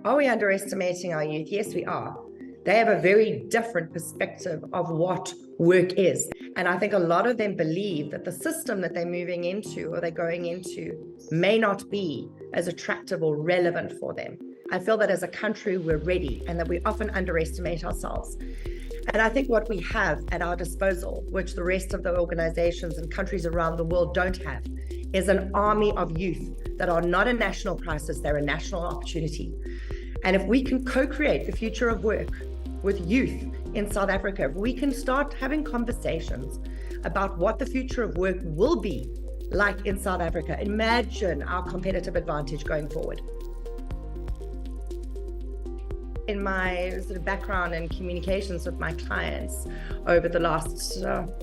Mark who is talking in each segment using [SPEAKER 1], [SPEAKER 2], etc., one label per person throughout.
[SPEAKER 1] Are we underestimating our youth? Yes, we are. They have a very different perspective of what work is. And I think a lot of them believe that the system that they're moving into or they're going into may not be as attractive or relevant for them. I feel that as a country, we're ready and that we often underestimate ourselves. And I think what we have at our disposal, which the rest of the organizations and countries around the world don't have, is an army of youth that are not a national crisis, they're a national opportunity. And if we can co-create the future of work with youth in South Africa, if we can start having conversations about what the future of work will be like in South Africa, imagine our competitive advantage going forward. In my sort of background in communications with my clients over the last,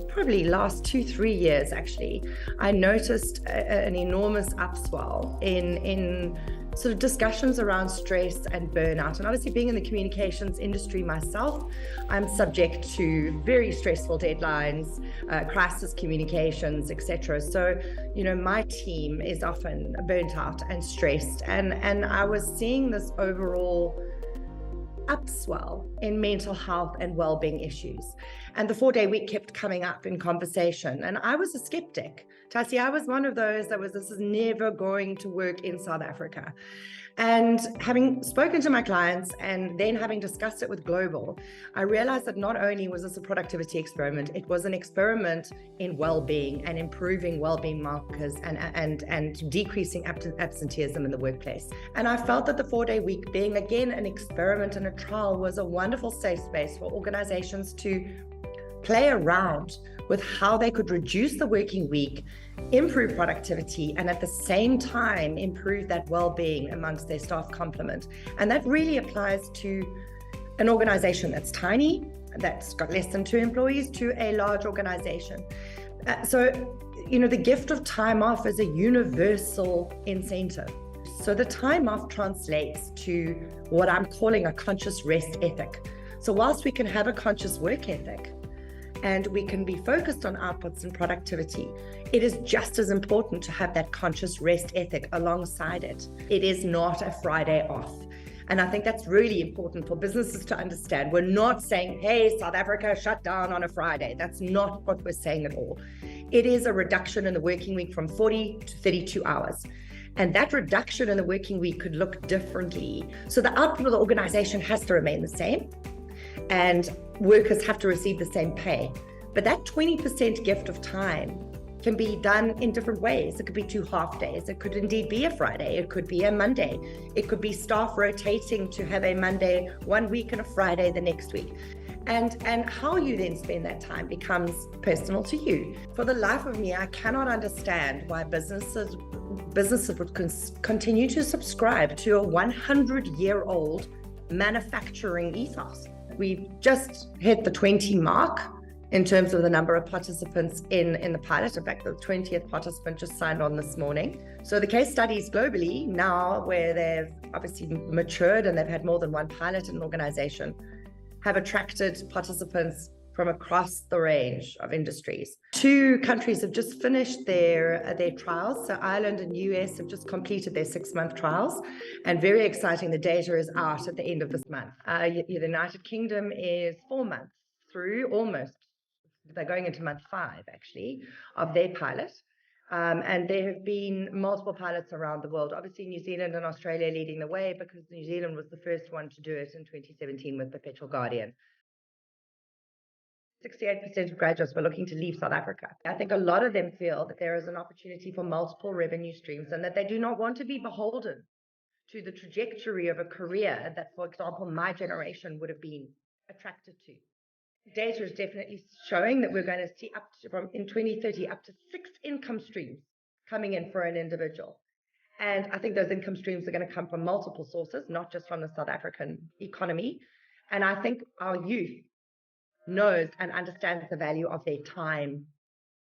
[SPEAKER 1] probably last 2-3 years, actually, I noticed an enormous upswell in sort of discussions around stress and burnout. And obviously being in the communications industry myself, I'm subject to very stressful deadlines, crisis communications, etc. So, my team is often burnt out and stressed. And I was seeing this overall upswell in mental health and well-being issues. And the 4-day week kept coming up in conversation. And I was a skeptic. Tassie, I was one of those that was, this is never going to work in South Africa. And having spoken to my clients and then having discussed it with Global, I realized that not only was this a productivity experiment, it was an experiment in well-being and improving well-being markers and decreasing absenteeism in the workplace. And I felt that the 4-day week, being again an experiment and a trial, was a wonderful safe space for organizations to play around with how they could reduce the working week, improve productivity, and at the same time improve that well-being amongst their staff complement. And that really applies to an organization that's tiny, that's got less than 2 employees, to a large organization. So the gift of time off is a universal incentive. So the time off translates to what I'm calling a conscious rest ethic. So whilst we can have a conscious work ethic, and we can be focused on outputs and productivity, it is just as important to have that conscious rest ethic alongside it. It is not a Friday off. And I think that's really important for businesses to understand. We're not saying, hey, South Africa, shut down on a Friday. That's not what we're saying at all. It is a reduction in the working week from 40 to 32 hours. And that reduction in the working week could look differently. So the output of the organization has to remain the same, and workers have to receive the same pay. But that 20% gift of time can be done in different ways. It could be 2 half days. It could indeed be a Friday. It could be a Monday. It could be staff rotating to have a Monday one week and a Friday the next week. And how you then spend that time becomes personal to you. For the life of me, I cannot understand why businesses would continue to subscribe to a 100-year-old manufacturing ethos. We've just hit the 20 mark in terms of the number of participants in the pilot. In fact, the 20th participant just signed on this morning. So the case studies globally now, where they've obviously matured and they've had more than one pilot in an organization, have attracted participants from across the range of industries. 2 countries have just finished their trials. So Ireland and US have just completed their 6-month trials, and very exciting, the data is out at the end of this month. The United Kingdom is 4 months through, almost. They're going into month 5, actually, of their pilot. And there have been multiple pilots around the world. Obviously, New Zealand and Australia leading the way, because New Zealand was the first one to do it in 2017 with Perpetual Guardian. 68% of graduates were looking to leave South Africa. I think a lot of them feel that there is an opportunity for multiple revenue streams and that they do not want to be beholden to the trajectory of a career that, for example, my generation would have been attracted to. Data is definitely showing that we're going to see in 2030 up to 6 income streams coming in for an individual. And I think those income streams are going to come from multiple sources, not just from the South African economy. And I think our youth knows and understands the value of their time